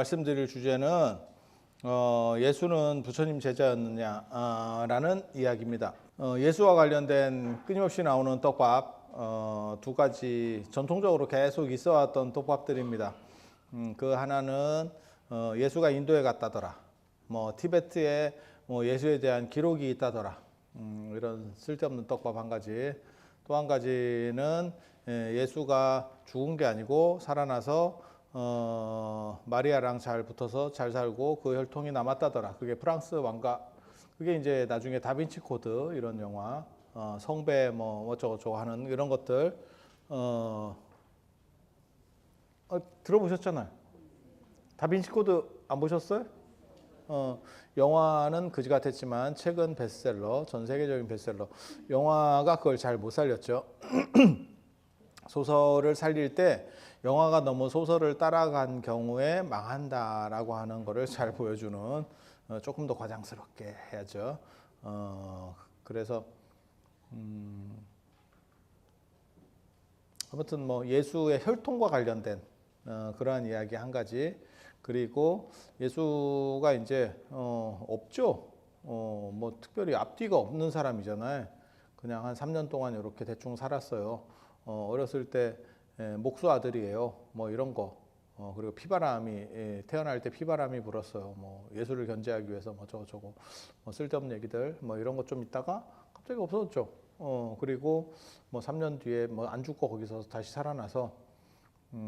말씀드릴 주제는 예수는 부처님 제자였느냐라는 이야기입니다. 예수와 관련된 끊임없이 나오는 떡밥 두 가지 전통적으로 계속 있어왔던 떡밥들입니다. 그 하나는 예수가 인도에 갔다더라. 티베트에 예수에 대한 기록이 있다더라. 이런 쓸데없는 떡밥 한 가지. 또 한 가지는 예수가 죽은 게 아니고 살아나서 마리아랑 잘 붙어서 잘 살고 그 혈통이 남았다더라. 그게 프랑스 왕가. 그게 이제 나중에 다빈치 코드 이런 영화, 성배 어쩌고저쩌고 하는 이런 것들 들어보셨잖아요. 다빈치 코드 안 보셨어요? 영화는 그지 같았지만 책은 베스트셀러, 전 세계적인 베스트셀러. 영화가 그걸 잘 못 살렸죠. 소설을 살릴 때 영화가 너무 소설을 따라간 경우에 망한다라고 하는 거를 잘 보여주는 조금 더 과장스럽게 해야죠. 그래서 아무튼 예수의 혈통과 관련된 그러한 이야기 한 가지. 그리고 예수가 이제 없죠. 특별히 앞뒤가 없는 사람이잖아요. 그냥 한 3년 동안 이렇게 대충 살았어요. 어렸을 때 목수 아들이에요. 이런 거. 그리고 피바람이 태어날 때 피바람이 불었어요. 예수를 견제하기 위해서 저거 쓸데없는 얘기들 이런 거 좀 있다가 갑자기 없어졌죠. 그리고 3년 뒤에 안 죽고 거기서 다시 살아나서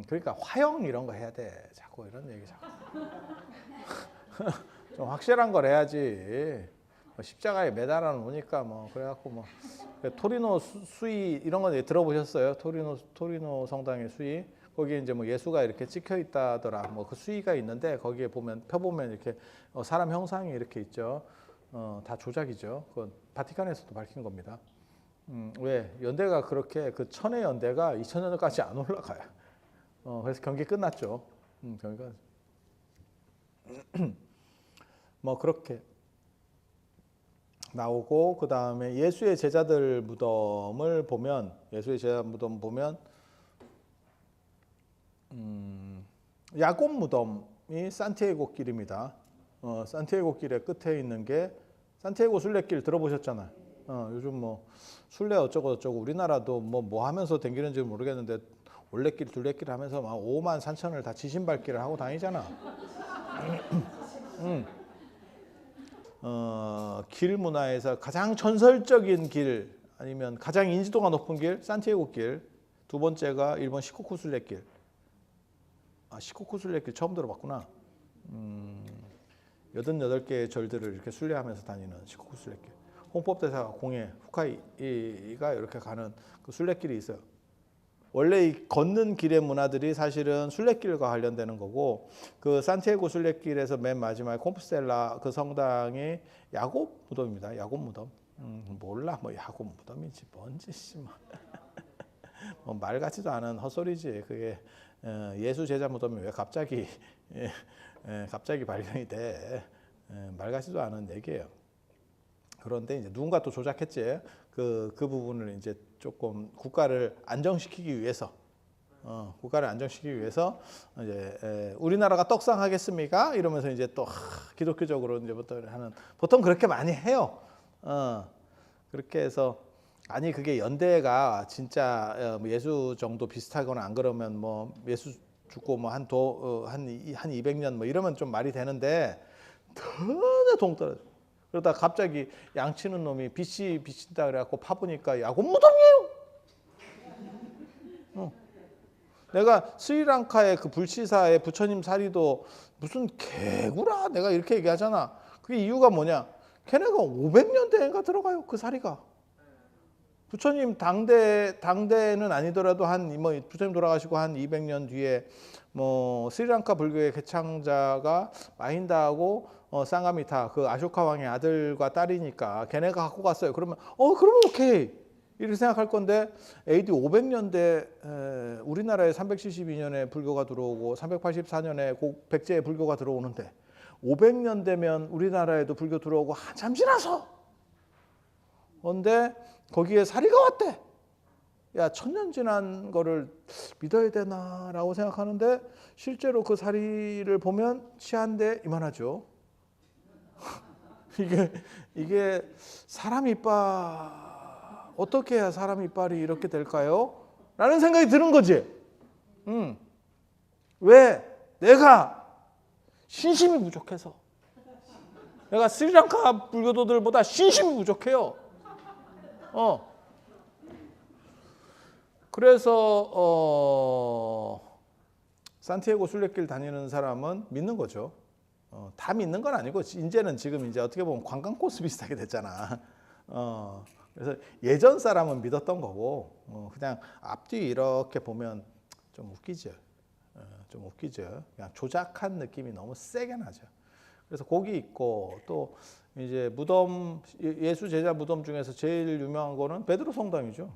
그러니까 화형 이런 거 해야 돼. 자꾸 이런 얘기 자꾸. 좀 확실한 걸 해야지. 십자가에 매달아 놓으니까 그래갖고 토리노 수위 이런 거 들어보셨어요? 토리노 성당의 수위. 거기에 이제 예수가 이렇게 찍혀 있다더라. 그 수위가 있는데 거기에 펴보면 이렇게 사람 형상이 이렇게 있죠. 다 조작이죠. 그건 바티칸에서도 밝힌 겁니다. 왜 연대가 그렇게 그 천의 연대가 2000년까지 안 올라가요. 그래서 경기 끝났죠. 경기가 그렇게 나오고 그 다음에 예수의 제자들 무덤을 보면 야곱 무덤이 산티아고 길입니다. 산티아고 길의 끝에 있는 게 산티아고 순례길 들어보셨잖아요. 요즘 순례 어쩌고 우리나라도 뭐 하면서 댕기는지 모르겠는데 올레길 둘레길 하면서 막 5만 3천을 다 지신밟기를 하고 다니잖아. 길 문화에서 가장 전설적인 길 아니면 가장 인지도가 높은 길 산티아고 길. 두 번째가 일본 시코쿠 순례길. 시코쿠 순례길 처음 들어봤구나. 88개의 절들을 이렇게 순례하면서 다니는 시코쿠 순례길. 홍법대사가 공에 후카이가 이렇게 가는 그 순례길이 있어요. 원래 이 걷는 길의 문화들이 사실은 순례길과 관련되는 거고, 그 산티아고 순례길에서 맨 마지막에 콤푸스텔라 그 성당이 야곱 무덤입니다. 야곱 무덤. 몰라 야곱 무덤인지 뭔지 말 같지도 않은 헛소리지. 그게 예수 제자 무덤이 왜 갑자기 발견이 돼? 말 같지도 않은 얘기예요. 그런데 이제 누군가 또 조작했지. 그 부분을 이제 조금 국가를 안정시키기 위해서 이제 우리나라가 떡상하겠습니까? 이러면서 이제 또 기독교적으로 이제부터 하는, 보통 그렇게 많이 해요. 그렇게 해서 아니 그게 연대가 진짜 예수 정도 비슷하거나 안 그러면 예수 죽고 한 200년 이러면 좀 말이 되는데 전혀 동떨어져. 그러다 갑자기 양치는 놈이 비친다 그래갖고 파보니까 야곱 무덤이에요. 내가 스리랑카의 그 불치사의 부처님 사리도 무슨 개구라 내가 이렇게 얘기하잖아. 그게 이유가 뭐냐? 걔네가 500년대인가 들어가요. 그 사리가. 부처님 당대는 아니더라도 부처님 돌아가시고 한 200년 뒤에 스리랑카 불교의 개창자가 마힌다하고 쌍가미타 그 아쇼카 왕의 아들과 딸이니까 걔네가 갖고 갔어요. 그러면 오케이 이렇게 생각할 건데 AD 500년대 우리나라에 372년에 불교가 들어오고 384년에 백제에 불교가 들어오는데 500년 되면 우리나라에도 불교 들어오고 한참 지나서. 그런데 거기에 사리가 왔대. 야, 천년 지난 거를 믿어야 되나라고 생각하는데 실제로 그 사리를 보면 치아인데 이만하죠. 이게 사람 이빨 어떻게 해야 사람 이빨이 이렇게 될까요? 라는 생각이 드는 거지. 왜? 내가 신심이 부족해서. 내가 스리랑카 불교도들보다 신심이 부족해요. 그래서 산티아고 순례길 다니는 사람은 믿는 거죠. 다 믿는 건 아니고 이제는 지금 이제 어떻게 보면 관광 코스 비슷하게 됐잖아. 그래서 예전 사람은 믿었던 거고 그냥 앞뒤 이렇게 보면 좀 웃기죠. 좀 웃기죠. 그냥 조작한 느낌이 너무 세게 나죠. 그래서 거기 있고 또 이제 무덤 예수 제자 무덤 중에서 제일 유명한 거는 베드로 성당이죠.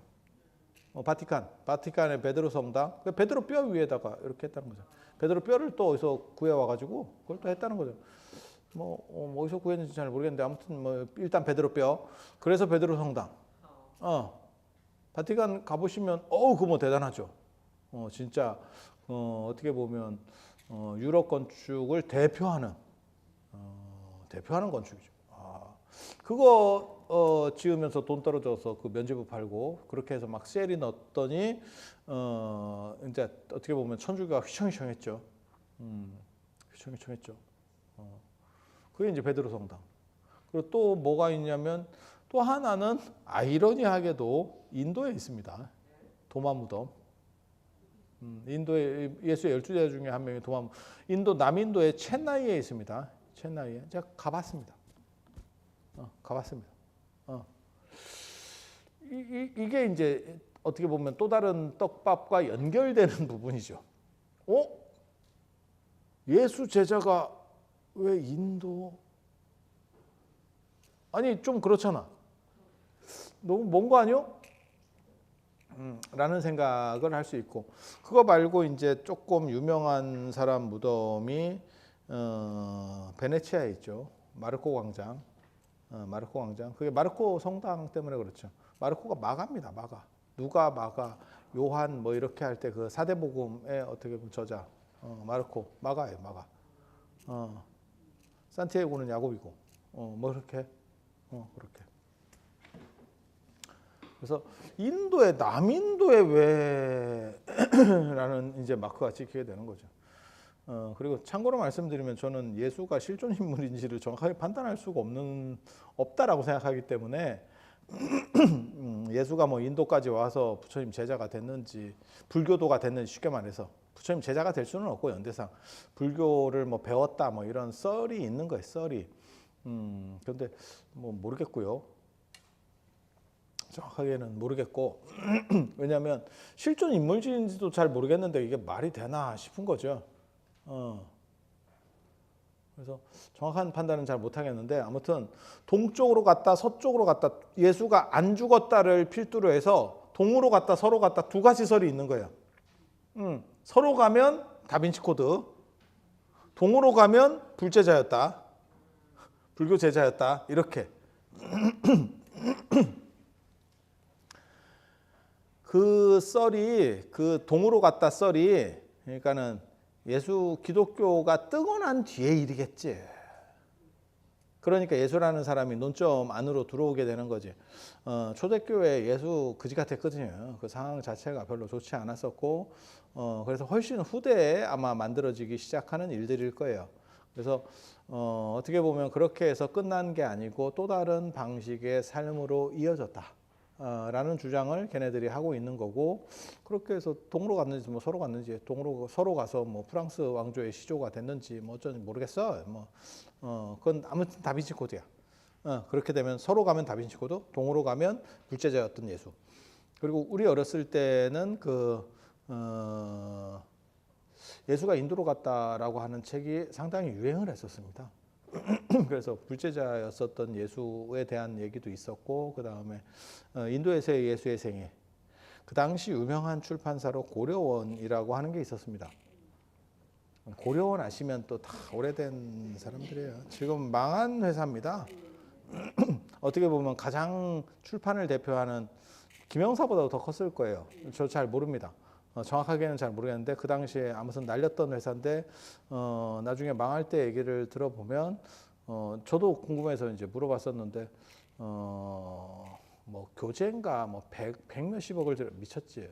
바티칸의 베드로 성당. 베드로 뼈 위에다가 이렇게 했다는 거죠. 베드로 뼈를 또 어디서 구해 와가지고 그걸 또 했다는 거죠. 어디서 구했는지 잘 모르겠는데 아무튼 일단 베드로 뼈. 그래서 베드로 성당. 바티칸 가보시면 그거 대단하죠. 진짜 어떻게 보면 유럽 건축을 대표하는 건축이죠. 그거 지으면서 돈 떨어져서 그 면죄부 팔고 그렇게 해서 막 셀이 넣었더니 이제 어떻게 보면 천주교가 휘청휘청했죠. 휘청휘청했죠. 그게 이제 베드로 성당. 그리고 또 뭐가 있냐면 또 하나는 아이러니하게도 인도에 있습니다. 도마 무덤. 인도의 예수의 12제자 중에 한 명이 인도 남인도의 첸나이에 있습니다. 첸나이에 제가 가봤습니다. 이게 이제 어떻게 보면 또 다른 떡밥과 연결되는 부분이죠. 예수 제자가 왜 인도? 아니 좀 그렇잖아. 너무 먼 거 아니요? 라는 생각을 할 수 있고 그거 말고 이제 조금 유명한 사람 무덤이 베네치아에 있죠. 마르코 광장. 그게 마르코 성당 때문에 그렇죠. 마르코가 마가입니다. 누가 마가, 요한 뭐 이렇게 할 때 그 사대복음의 어떻게 보면 저자 마르코 마가예요. 산티아고는 야곱이고 뭐 그렇게 그렇게. 그래서 인도의 남인도에 왜 라는 이제 마크가 찍히게 되는 거죠. 그리고 참고로 말씀드리면 저는 예수가 실존 인물인지를 정확하게 판단할 수가 없다라고 생각하기 때문에 예수가 뭐 인도까지 와서 부처님 제자가 됐는지 불교도가 됐는지 쉽게 말해서 부처님 제자가 될 수는 없고 연대상 불교를 뭐 배웠다 뭐 이런 썰이 있는 거예요. 썰이. 그런데 뭐 모르겠고요. 정확하게는 모르겠고 왜냐하면 실존 인물인지도 잘 모르겠는데 이게 말이 되나 싶은 거죠. 그래서 정확한 판단은 잘 못하겠는데 아무튼 동쪽으로 갔다 서쪽으로 갔다 예수가 안 죽었다를 필두로 해서 동으로 갔다 서로 갔다 두 가지 설이 있는 거예요. 서로 가면 다빈치 코드, 동으로 가면 불제자였다, 불교 제자였다 이렇게. 그 썰이 그 동으로 갔다 썰이 그러니까는 예수 기독교가 뜨고 난 뒤에 일이겠지. 그러니까 예수라는 사람이 논점 안으로 들어오게 되는 거지. 초대교회 예수 그지 같았거든요. 그 상황 자체가 별로 좋지 않았었고 그래서 훨씬 후대에 아마 만들어지기 시작하는 일들일 거예요. 그래서 어떻게 보면 그렇게 해서 끝난 게 아니고 또 다른 방식의 삶으로 이어졌다. 라는 주장을 걔네들이 하고 있는 거고 그렇게 해서 동으로 갔는지 뭐 서로 갔는지 동으로 서로 가서 뭐 프랑스 왕조의 시조가 됐는지 뭐 어쩐지 모르겠어. 그건 아무튼 다빈치 코드야. 그렇게 되면 서로 가면 다빈치 코드, 동으로 가면 불제자였던 예수. 그리고 우리 어렸을 때는 예수가 인도로 갔다라고 하는 책이 상당히 유행을 했었습니다. 그래서 불제자였었던 예수에 대한 얘기도 있었고 그 다음에 인도에서의 예수의 생애 그 당시 유명한 출판사로 고려원이라고 하는 게 있었습니다. 고려원 아시면 또 다 오래된 사람들이에요. 지금 망한 회사입니다. 어떻게 보면 가장 출판을 대표하는 김영사보다 더 컸을 거예요. 저 잘 모릅니다. 정확하게는 잘 모르겠는데 그 당시에 아무튼 날렸던 회사인데 나중에 망할 때 얘기를 들어보면 저도 궁금해서 이제 물어봤었는데 뭐 교재인가 뭐 100 몇십억을 들여 미쳤지.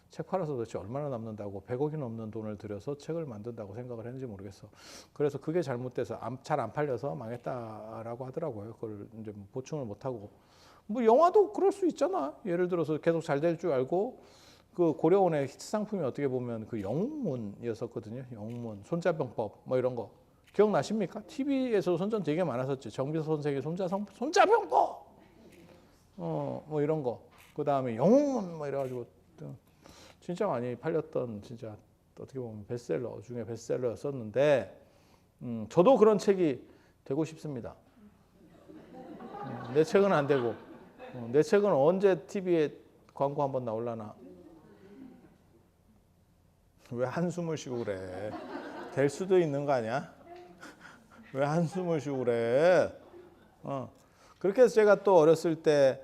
책 팔아서 도대체 얼마나 남는다고 100억이 넘는 돈을 들여서 책을 만든다고 생각을 했는지 모르겠어. 그래서 그게 잘못돼서 잘 안 팔려서 망했다라고 하더라고요. 그걸 이제 뭐 보충을 못 하고. 뭐 영화도 그럴 수 있잖아. 예를 들어서 계속 잘 될 줄 알고 그 고려원의 히트 상품이 어떻게 보면 그 영웅문이었었거든요. 영웅문, 손자병법 뭐 이런 거 기억나십니까? TV에서 선전 되게 많았었지. 정비서 선생의 손자병법 뭐 이런 거. 그 다음에 영웅문 뭐 이래가지고 진짜 많이 팔렸던 진짜 어떻게 보면 베스트셀러 중에 베스트셀러였었는데 저도 그런 책이 되고 싶습니다. 내 책은 안 되고 내 책은 언제 TV에 광고 한번 나올라나. 왜 한숨을 쉬고 그래? 될 수도 있는 거 아니야? 왜 한숨을 쉬고 그래? 그렇게 해서 제가 또 어렸을 때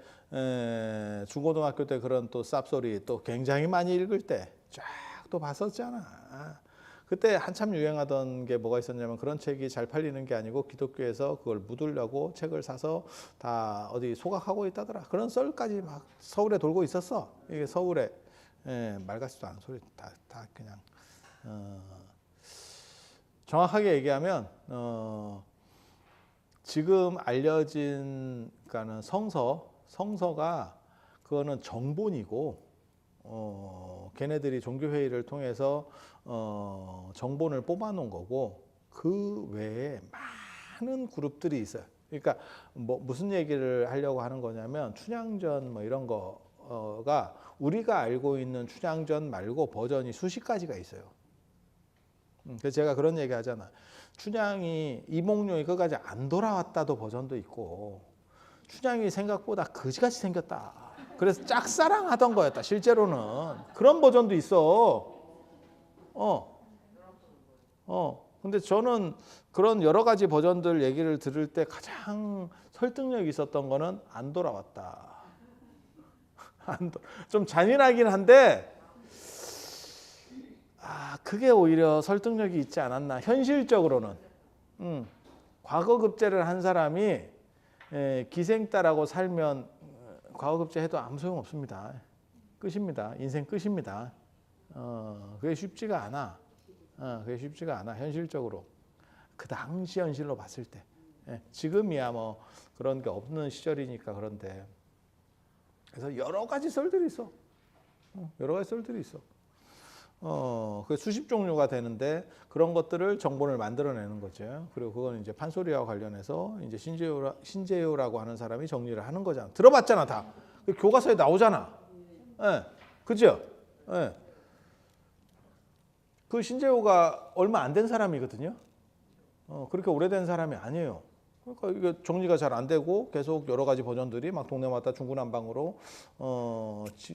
중고등학교 때 그런 또 쌉소리 또 굉장히 많이 읽을 때 쫙 또 봤었잖아. 그때 한참 유행하던 게 뭐가 있었냐면 그런 책이 잘 팔리는 게 아니고 기독교에서 그걸 묻으려고 책을 사서 다 어디 소각하고 있다더라. 그런 썰까지 막 서울에 돌고 있었어. 이게 서울에 말 같지도 않은 소리 다 그냥 정확하게 얘기하면 지금 알려진 그러니까는 성서가 그거는 정본이고 걔네들이 종교회의를 통해서 정본을 뽑아놓은 거고 그 외에 많은 그룹들이 있어요. 그러니까 뭐 무슨 얘기를 하려고 하는 거냐면 춘향전 뭐 이런 거가 우리가 알고 있는 춘향전 말고 버전이 수십 가지가 있어요. 그래서 제가 그런 얘기 하잖아. 춘향이 이몽룡이 끝까지 안 돌아왔다도 버전도 있고 춘향이 생각보다 거지같이 생겼다. 그래서 짝사랑하던 거였다. 실제로는 그런 버전도 있어. 근데 저는 그런 여러 가지 버전들 얘기를 들을 때 가장 설득력 있었던 거는 안 돌아왔다. 좀 잔인하긴 한데 그게 오히려 설득력이 있지 않았나. 현실적으로는 과거급제를 한 사람이 기생딸하고 살면 과거급제 해도 아무 소용 없습니다. 끝입니다. 인생 끝입니다. 그게 쉽지가 않아. 그게 쉽지가 않아. 현실적으로 그 당시 현실로 봤을 때. 지금이야 뭐 그런 게 없는 시절이니까 그런데 그래서 여러 가지 썰들이 있어. 여러 가지 썰들이 있어. 그 수십 종류가 되는데 그런 것들을 정본을 만들어내는 거죠. 그리고 그건 이제 판소리와 관련해서 이제 신재효라고 하는 사람이 정리를 하는 거잖아. 들어봤잖아 다. 그 교과서에 나오잖아. 그죠? 그 신재효가 얼마 안 된 사람이거든요. 그렇게 오래된 사람이 아니에요. 그러니까 이게 정리가 잘 안 되고 계속 여러 가지 버전들이 막 동네마다 중구난방으로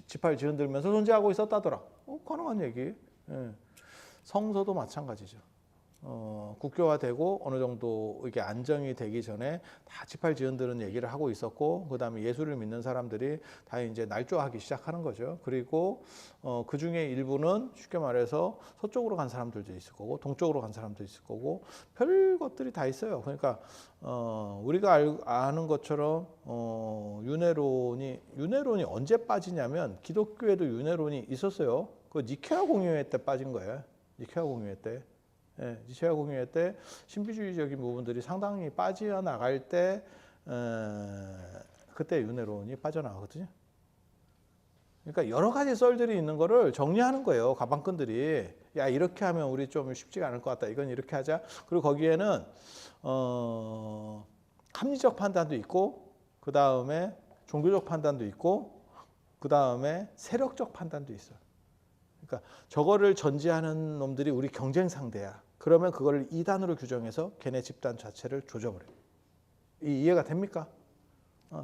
지팔 지흔들면서 존재하고 있었다더라. 가능한 얘기. 성서도 마찬가지죠. 국교화되고 어느 정도 이게 안정이 되기 전에 다 지팔 지흔드는 얘기를 하고 있었고 그 다음에 예수를 믿는 사람들이 다 이제 날조하기 시작하는 거죠. 그리고 그 중에 일부는 쉽게 말해서 서쪽으로 간 사람들도 있을 거고 동쪽으로 간 사람도 있을 거고 별 것들이 다 있어요. 그러니까 우리가 아는 것처럼 윤회론이 언제 빠지냐면 기독교에도 윤회론이 있었어요. 그 니케아 공유회 때 빠진 거예요. 니케아 공유회 때. 니케아 공유회 때 신비주의적인 부분들이 상당히 빠져나갈 때 그때 윤회론이 빠져나가거든요. 그러니까 여러 가지 썰들이 있는 거를 정리하는 거예요. 가방끈들이. 야 이렇게 하면 우리 좀 쉽지가 않을 것 같다. 이건 이렇게 하자. 그리고 거기에는 합리적 판단도 있고 그 다음에 종교적 판단도 있고 그 다음에 세력적 판단도 있어요. 그러니까 저거를 전제하는 놈들이 우리 경쟁 상대야. 그러면 그걸 이단으로 규정해서 걔네 집단 자체를 조져버려. 이해가 됩니까?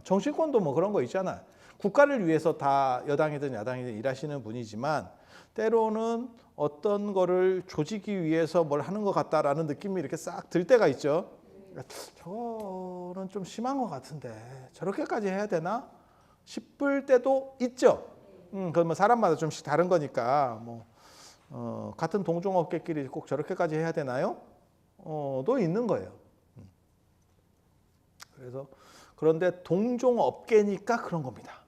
정치권도 뭐 그런 거 있잖아. 국가를 위해서 다 여당이든 야당이든 일하시는 분이지만 때로는 어떤 거를 조지기 위해서 뭘 하는 것 같다라는 느낌이 이렇게 싹 들 때가 있죠. 저거는 좀 심한 것 같은데 저렇게까지 해야 되나? 싶을 때도 있죠. 그건 뭐 사람마다 좀씩 다른 거니까 같은 동종업계끼리 꼭 저렇게까지 해야 되나요? 도 있는 거예요. 그래서 그런데 동종업계니까 그런 겁니다.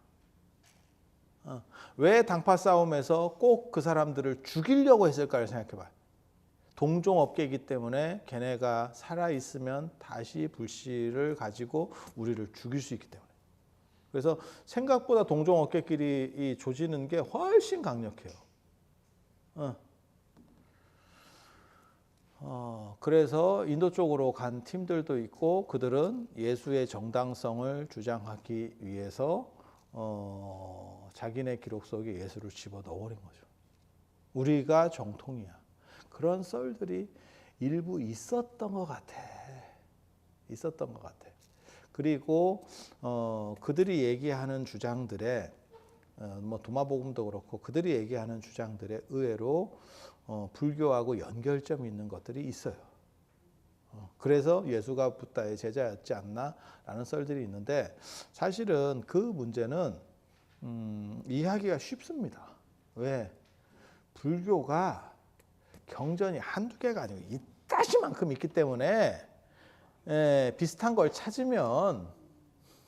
왜 당파 싸움에서 꼭 그 사람들을 죽이려고 했을까를 생각해봐요. 동종업계이기 때문에 걔네가 살아있으면 다시 불씨를 가지고 우리를 죽일 수 있기 때문에. 그래서 생각보다 동종업계끼리 조지는 게 훨씬 강력해요. 그래서 인도 쪽으로 간 팀들도 있고 그들은 예수의 정당성을 주장하기 위해서 자기네 기록 속에 예수를 집어넣어버린 거죠. 우리가 정통이야. 그런 썰들이 일부 있었던 것 같아. 그리고 그들이 얘기하는 주장들에 도마복음도 그렇고 그들이 얘기하는 주장들에 의외로 불교하고 연결점이 있는 것들이 있어요. 그래서 예수가 붓다의 제자였지 않나라는 썰들이 있는데 사실은 그 문제는 이해하기가 쉽습니다. 왜? 불교가 경전이 한두 개가 아니고 이따시만큼 있기 때문에 비슷한 걸 찾으면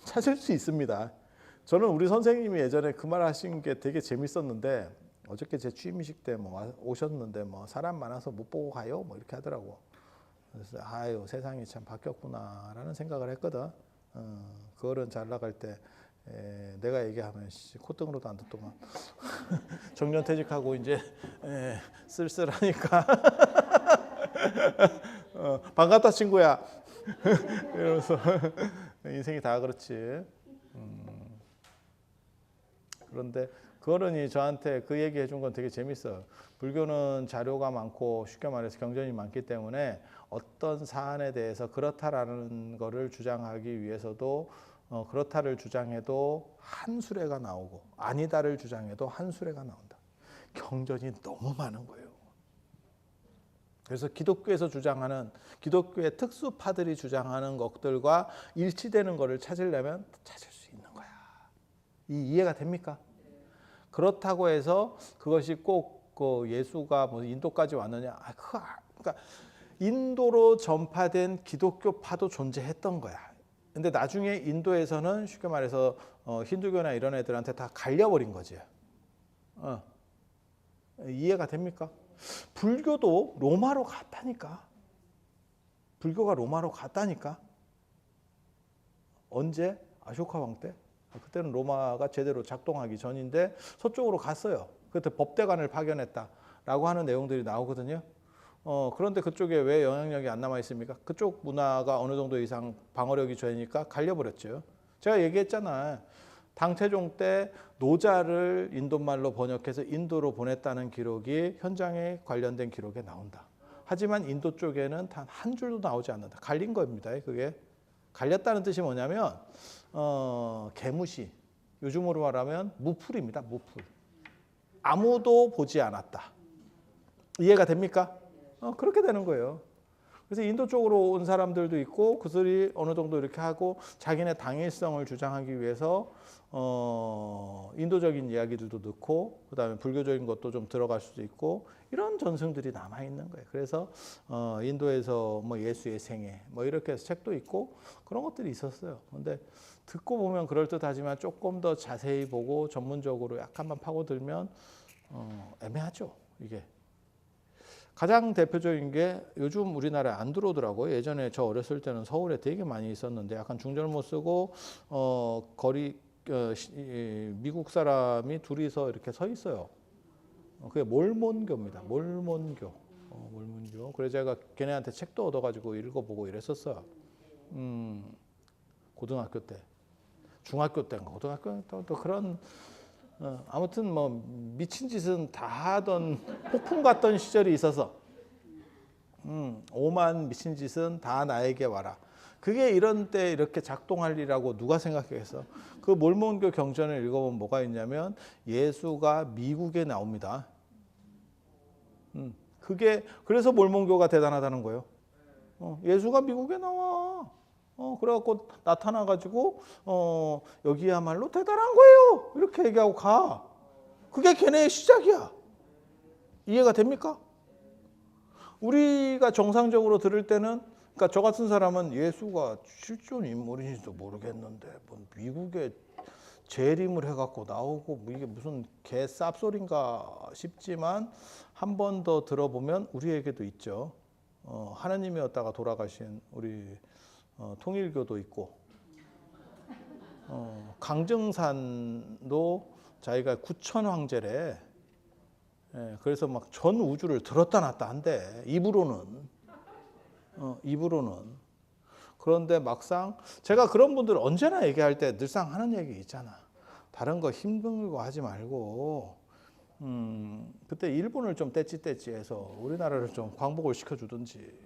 찾을 수 있습니다. 저는 우리 선생님이 예전에 그 말 하신 게 되게 재밌었는데 어저께 제 취임식 때 오셨는데 사람 많아서 못 보고 가요 이렇게 하더라고. 그래서 아유 세상이 참 바뀌었구나라는 생각을 했거든. 그 어른 잘 나갈 때 내가 얘기하면 콧등으로도 안 듣더만. 정년퇴직하고 이제 쓸쓸하니까 반갑다 친구야. 이러면서 인생이 다 그렇지. 그런데 그 어른이 저한테 그 얘기 해준 건 되게 재밌어요. 불교는 자료가 많고 쉽게 말해서 경전이 많기 때문에 어떤 사안에 대해서 그렇다라는 거를 주장하기 위해서도 그렇다를 주장해도 한 수레가 나오고 아니다를 주장해도 한 수레가 나온다. 경전이 너무 많은 거예요. 그래서 기독교에서 주장하는 기독교의 특수파들이 주장하는 것들과 일치되는 것을 찾으려면 찾을 수 있는 거야. 이해가 됩니까? 그렇다고 해서 그것이 꼭 예수가 인도까지 왔느냐? 그러니까 인도로 전파된 기독교파도 존재했던 거야. 근데 나중에 인도에서는 쉽게 말해서 힌두교나 이런 애들한테 다 갈려버린 거지. 이해가 됩니까? 불교도 로마로 갔다니까. 불교가 로마로 갔다니까. 언제? 아쇼카 왕 때? 그때는 로마가 제대로 작동하기 전인데 서쪽으로 갔어요. 그때 법대관을 파견했다라고 하는 내용들이 나오거든요. 그런데 그쪽에 왜 영향력이 안 남아 있습니까? 그쪽 문화가 어느 정도 이상 방어력이 되니까 갈려버렸죠. 제가 얘기했잖아요. 당태종 때 노자를 인도말로 번역해서 인도로 보냈다는 기록이 현장에 관련된 기록에 나온다. 하지만 인도 쪽에는 단 한 줄도 나오지 않는다. 갈린 겁니다. 그게 갈렸다는 뜻이 뭐냐면 개무시, 요즘으로 말하면 무풀입니다. 무풀. 아무도 보지 않았다. 이해가 됩니까? 그렇게 되는 거예요. 그래서 인도 쪽으로 온 사람들도 있고 그들이 어느 정도 이렇게 하고 자기네 당일성을 주장하기 위해서 인도적인 이야기들도 넣고 그다음에 불교적인 것도 좀 들어갈 수도 있고 이런 전승들이 남아 있는 거예요. 그래서 인도에서 예수의 생애 이렇게 해서 책도 있고 그런 것들이 있었어요. 근데 듣고 보면 그럴듯하지만 조금 더 자세히 보고 전문적으로 약간만 파고들면 애매하죠. 이게. 가장 대표적인 게 요즘 우리나라에 안 들어오더라고요. 예전에 저 어렸을 때는 서울에 되게 많이 있었는데 약간 중절모 쓰고 미국 사람이 둘이서 이렇게 서 있어요. 그게 몰몬교입니다. 몰몬교. 몰몬교. 그래서 제가 걔네한테 책도 얻어가지고 읽어보고 이랬었어요. 고등학교 때, 중학교 때인가 고등학교 또 그런 아무튼 미친 짓은 다 하던 폭풍 같던 시절이 있어서 오만 미친 짓은 다 나에게 와라. 그게 이런 때 이렇게 작동하리라고 누가 생각했어? 그 몰몬교 경전을 읽어보면 뭐가 있냐면 예수가 미국에 나옵니다. 그게 그래서 몰몬교가 대단하다는 거예요. 예수가 미국에 나와. 그래갖고 나타나가지고 여기야말로 대단한 거예요. 이렇게 얘기하고 가. 그게 걔네의 시작이야. 이해가 됩니까? 우리가 정상적으로 들을 때는, 그러니까 저 같은 사람은 예수가 실존 인물인지도 모르겠는데 뭐 미국에 재림을 해갖고 나오고 뭐 이게 무슨 개 쌉소린가 싶지만 한 번 더 들어보면 우리에게도 있죠. 하나님이었다가 돌아가신 우리 통일교도 있고, 강정산도 자기가 구천 황제래. 그래서 막 전 우주를 들었다 놨다 한대. 입으로는. 그런데 막상 제가 그런 분들 언제나 얘기할 때 늘상 하는 얘기 있잖아. 다른 거 힘들고 하지 말고 그때 일본을 좀 떼찌떼찌해서 우리나라를 좀 광복을 시켜주든지,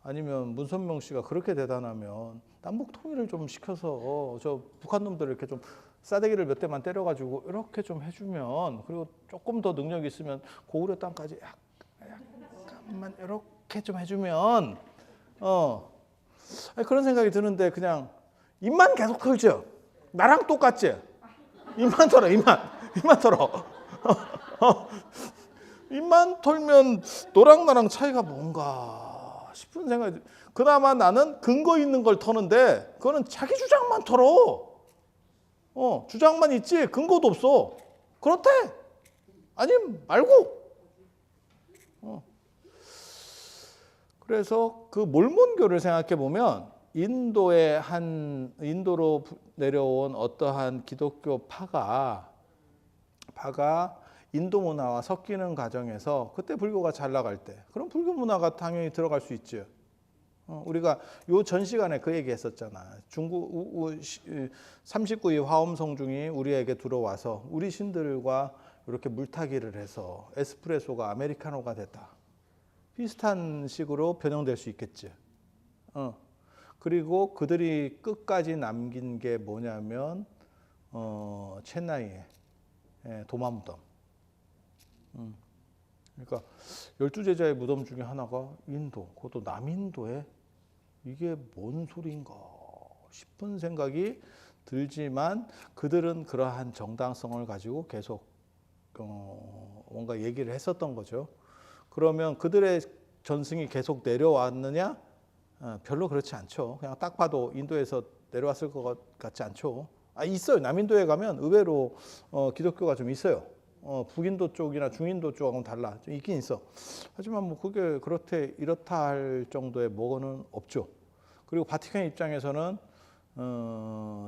아니면 문선명 씨가 그렇게 대단하면 남북 통일을 좀 시켜서 저 북한 놈들 이렇게 좀 싸대기를 몇 대만 때려가지고 이렇게 좀 해주면, 그리고 조금 더 능력이 있으면 고구려 땅까지 약간만 이렇게 좀 해주면 그런 생각이 드는데 그냥 입만 계속 털죠. 나랑 똑같지. 입만 털어. 입만 털면 너랑 나랑 차이가 뭔가 싶은 생각이. 그나마 나는 근거 있는 걸 터는데 그거는 자기 주장만 털어. 주장만 있지 근거도 없어. 그렇대. 아니면 말고. 그래서 그 몰몬교를 생각해 보면 인도로 내려온 어떠한 기독교 파가 인도 문화와 섞이는 과정에서 그때 불교가 잘 나갈 때, 그럼 불교 문화가 당연히 들어갈 수 있죠. 우리가 요 전 시간에 그 얘기 했었잖아. 중국 39위 화엄성중이 우리에게 들어와서 우리 신들과 이렇게 물타기를 해서 에스프레소가 아메리카노가 됐다. 비슷한 식으로 변형될 수 있겠지. 그리고 그들이 끝까지 남긴 게 뭐냐면 첸나이의 도마무덤. 그러니까 12제자의 무덤 중에 하나가 인도, 그것도 남인도에 이게 뭔 소리인가 싶은 생각이 들지만 그들은 그러한 정당성을 가지고 계속 뭔가 얘기를 했었던 거죠. 그러면 그들의 전승이 계속 내려왔느냐? 별로 그렇지 않죠. 그냥 딱 봐도 인도에서 내려왔을 것 같지 않죠. 있어요. 남인도에 가면 의외로 기독교가 좀 있어요. 북인도 쪽이나 중인도 쪽하고는 달라. 좀 있긴 있어. 하지만 뭐 그게 이렇다 할 정도의 뭐는 없죠. 그리고 바티칸 입장에서는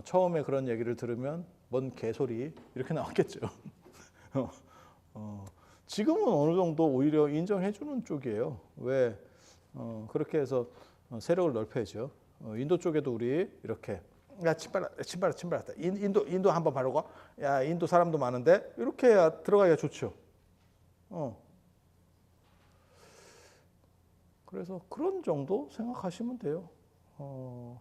처음에 그런 얘기를 들으면 뭔 개소리 이렇게 나왔겠죠. 지금은 어느 정도 오히려 인정해주는 쪽이에요. 왜? 그렇게 해서 세력을 넓혀야죠. 인도 쪽에도 우리 이렇게 야 침발했다. 인도 한번 바르고 야 인도 사람도 많은데 이렇게 해야 들어가기가 좋죠. 그래서 그런 정도 생각하시면 돼요.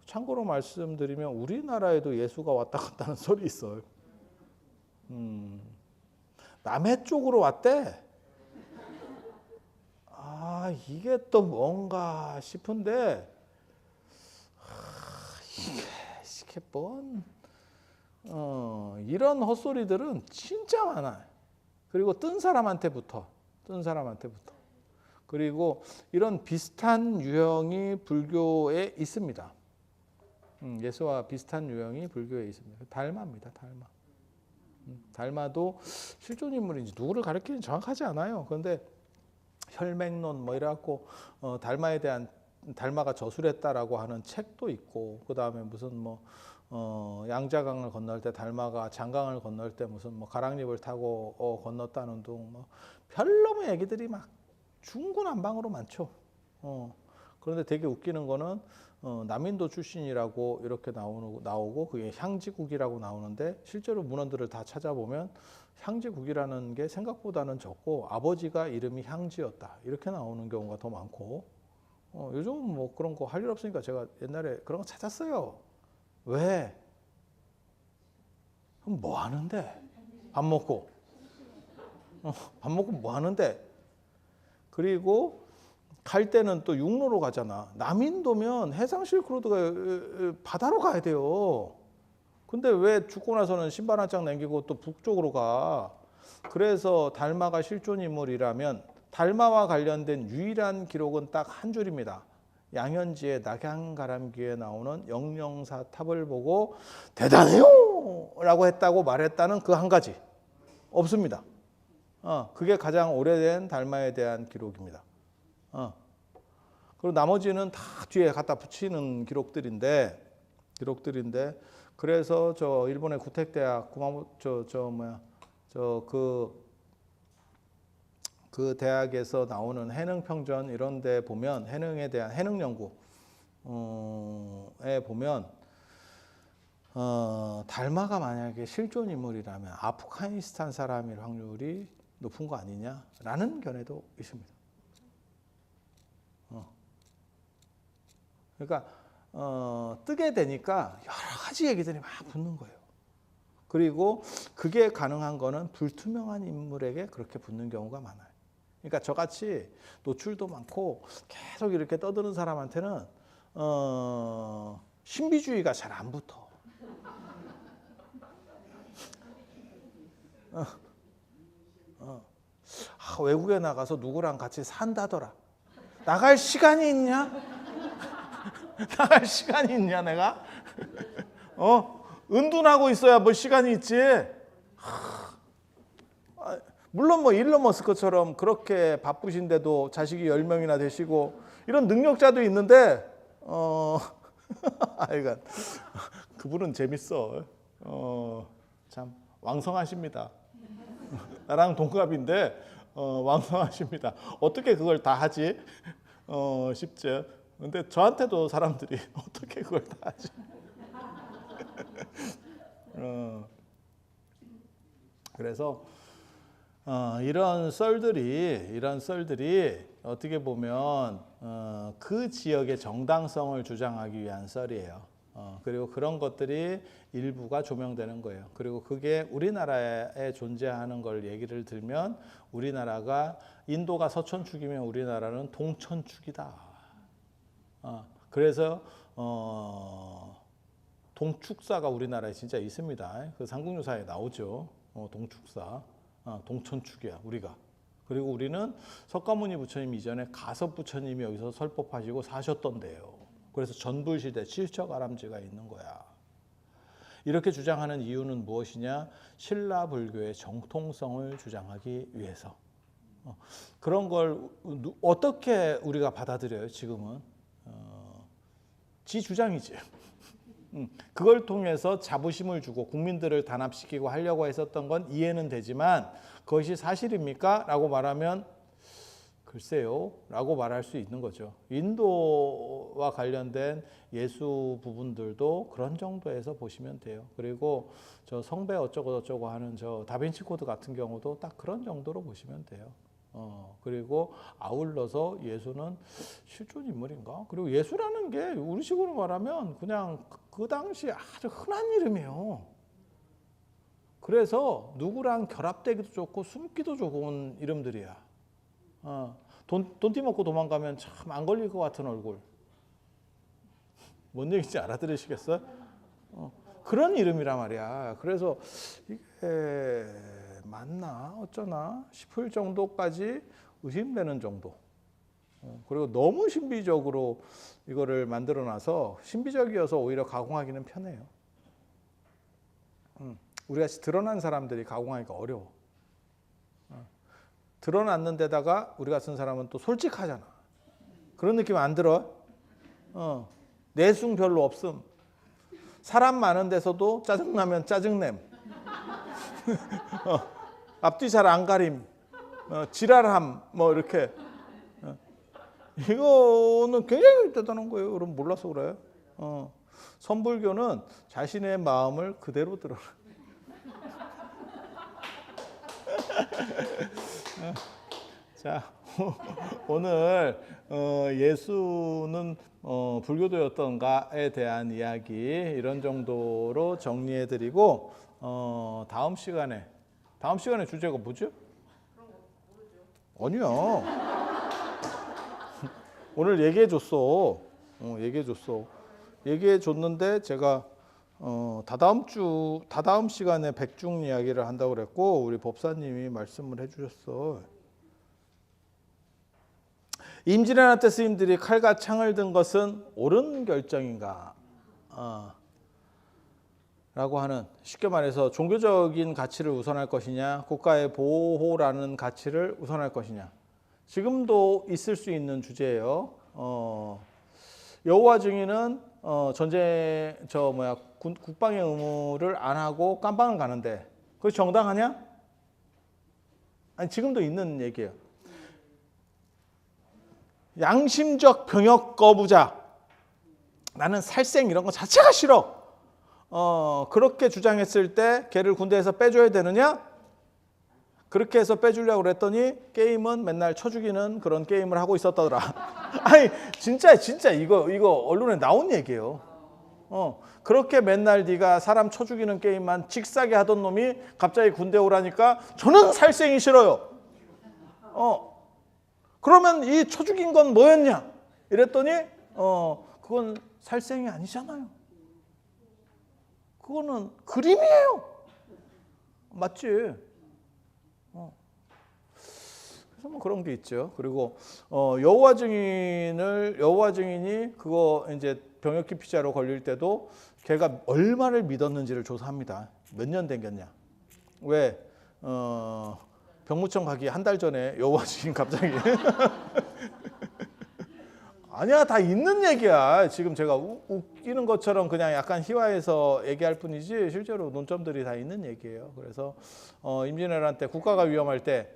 참고로 말씀드리면 우리나라에도 예수가 왔다 갔다는 소리 있어요. 남해 쪽으로 왔대. 이게 또 뭔가 싶은데 이게 뭔 이런 헛소리들은 진짜 많아요. 그리고 뜬 사람한테부터. 그리고 이런 비슷한 유형이 불교에 있습니다. 예수와 비슷한 유형이 불교에 있습니다. 달마입니다. 달마도 실존 인물인지 누구를 가리키는 정확하지 않아요. 그런데 혈맹론 뭐 이래갖고 달마가 저술했다라고 하는 책도 있고, 그 다음에 무슨 양자강을 건널 때 달마가 장강을 건널 때 무슨 가랑잎을 타고 건넜다는 둥 별놈의 얘기들이 막 중구난방으로 많죠. 그런데 되게 웃기는 거는 남인도 출신이라고 이렇게 나오고 그게 향지국이라고 나오는데 실제로 문헌들을 다 찾아보면 향지국이라는 게 생각보다는 적고 아버지가 이름이 향지였다 이렇게 나오는 경우가 더 많고, 요즘은 뭐 그런 거 할 일 없으니까 제가 옛날에 그런 거 찾았어요. 왜? 그럼 뭐 하는데? 밥 먹고 뭐 하는데? 그리고 갈 때는 또 육로로 가잖아. 남인도면 해상 실크로드가 바다로 가야 돼요. 근데 왜 죽고 나서는 신발 한 짝 남기고 또 북쪽으로 가? 그래서 달마가 실존 인물이라면 달마와 관련된 유일한 기록은 딱 한 줄입니다. 양현지의 낙양가람기에 나오는 영영사 탑을 보고 대단해요! 라고 했다고 말했다는 그 한 가지. 없습니다. 그게 가장 오래된 달마에 대한 기록입니다. 그리고 나머지는 다 뒤에 갖다 붙이는 기록들인데 그래서 저 일본의 구텍대학 그 대학에서 나오는 해능평전 이런 데 보면 해능에 대한 해능 연구에 보면 달마가 만약에 실존 인물이라면 아프가니스탄 사람일 확률이 높은 거 아니냐라는 견해도 있습니다. 그러니까 뜨게 되니까 여러 가지 얘기들이 막 붙는 거예요. 그리고 그게 가능한 거는 불투명한 인물에게 그렇게 붙는 경우가 많아요. 그러니까 저같이 노출도 많고 계속 이렇게 떠드는 사람한테는 신비주의가 잘 안 붙어. 외국에 나가서 누구랑 같이 산다더라. 나갈 시간이 있냐? 나갈 시간이 있냐 내가? 은둔하고 있어야 뭐 시간이 있지. 물론 뭐 일론 머스크처럼 그렇게 바쁘신데도 자식이 10명이나 되시고 이런 능력자도 있는데 하여간 그분은 재밌어. 참 왕성하십니다. 나랑 동갑인데 왕성하십니다. 어떻게 그걸 다 하지? 쉽죠. 근데 저한테도 사람들이 어떻게 그걸 다 하지? 그래서 이런 썰들이 어떻게 보면 그 지역의 정당성을 주장하기 위한 썰이에요. 그리고 그런 것들이 일부가 조명되는 거예요. 그리고 그게 우리나라에 존재하는 걸 얘기를 들면 우리나라가 인도가 서천축이면 우리나라는 동천축이다. 그래서 동축사가 우리나라에 진짜 있습니다. 그 삼국유사에 나오죠. 동축사, 동천축이야 우리가. 그리고 우리는 석가모니 부처님 이전에 가섭 부처님이 여기서 설법하시고 사셨던데요. 그래서 전불시대 칠척아람지가 있는 거야. 이렇게 주장하는 이유는 무엇이냐? 신라 불교의 정통성을 주장하기 위해서. 그런 걸 어떻게 우리가 받아들여요? 지금은 지 주장이지. 그걸 통해서 자부심을 주고 국민들을 단합시키고 하려고 했었던 건 이해는 되지만 그것이 사실입니까? 라고 말하면 글쎄요 라고 말할 수 있는 거죠. 인도와 관련된 예수 부분들도 그런 정도에서 보시면 돼요. 그리고 저 성배 어쩌고 하는 저 다빈치 코드 같은 경우도 딱 그런 정도로 보시면 돼요. 그리고 아울러서 예수는 실존 인물인가? 그리고 예수라는 게 우리식으로 말하면 그냥 그 당시 아주 흔한 이름이에요. 그래서 누구랑 결합되기도 좋고 숨기도 좋은 이름들이야. 돈 띠먹고 도망가면 참 안 걸릴 것 같은 얼굴. 뭔 얘기인지 알아들으시겠어요? 그런 이름이란 말이야. 그래서 이게 맞나 어쩌나 싶을 정도까지 의심되는 정도. 그리고 너무 신비적으로 이거를 만들어놔서 신비적이어서 오히려 가공하기는 편해요. 우리같이 드러난 사람들이 가공하기가 어려워. 드러났는 데다가 우리 같은 사람은 또 솔직하잖아. 그런 느낌 안 들어? 내숭 별로 없음. 사람 많은 데서도 짜증나면 짜증냄. 앞뒤 잘 안 가림. 지랄함. 뭐 이렇게. 이거는 굉장히 대단한 거예요. 여러분 몰라서 그래. 선불교는 자신의 마음을 그대로 드러나. 자, 오늘 예수는 불교도였던가에 대한 이야기 이런 정도로 정리해드리고 다음 시간에 주제가 뭐죠? 아니요. 오늘 얘기해 줬어. 얘기해 줬어. 얘기해 줬는데 제가 다다음 시간에 백중 이야기를 한다고 그랬고 우리 법사님이 말씀을 해주셨어. 임진왜란 때 스님들이 칼과 창을 든 것은 옳은 결정인가? 라고 하는, 쉽게 말해서 종교적인 가치를 우선할 것이냐, 국가의 보호라는 가치를 우선할 것이냐. 지금도 있을 수 있는 주제예요. 여호와 증인은 국방의 의무를 안 하고 깜빵을 가는데 그게 정당하냐? 아니, 지금도 있는 얘기예요. 양심적 병역 거부자, 나는 살생 이런 거 자체가 싫어. 그렇게 주장했을 때 걔를 군대에서 빼줘야 되느냐? 그렇게 해서 빼주려고 그랬더니 게임은 맨날 쳐 죽이는 그런 게임을 하고 있었더라. 아니 진짜 이거 언론에 나온 얘기예요. 그렇게 맨날 네가 사람 쳐 죽이는 게임만 직사게 하던 놈이 갑자기 군대 오라니까 저는 살생이 싫어요. 그러면 이 쳐 죽인 건 뭐였냐? 이랬더니 그건 살생이 아니잖아요. 그거는 그림이에요. 맞지? 그래서 뭐 그런 게 있죠. 그리고 여호와 증인이 그거 이제 병역 기피자로 걸릴 때도 걔가 얼마를 믿었는지를 조사합니다. 몇 년 댕겼냐? 왜 병무청 가기 한 달 전에 여호와 증인 갑자기 아니야, 다 있는 얘기야. 지금 제가 웃기는 것처럼 그냥 약간 희화해서 얘기할 뿐이지 실제로 논점들이 다 있는 얘기예요. 그래서 임진왜란 때 국가가 위험할 때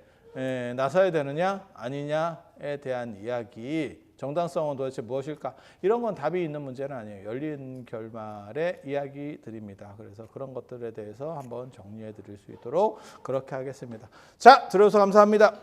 나서야 되느냐 아니냐에 대한 이야기, 정당성은 도대체 무엇일까? 이런 건 답이 있는 문제는 아니에요. 열린 결말의 이야기들입니다. 그래서 그런 것들에 대해서 한번 정리해 드릴 수 있도록 그렇게 하겠습니다. 자, 들어주셔서 감사합니다.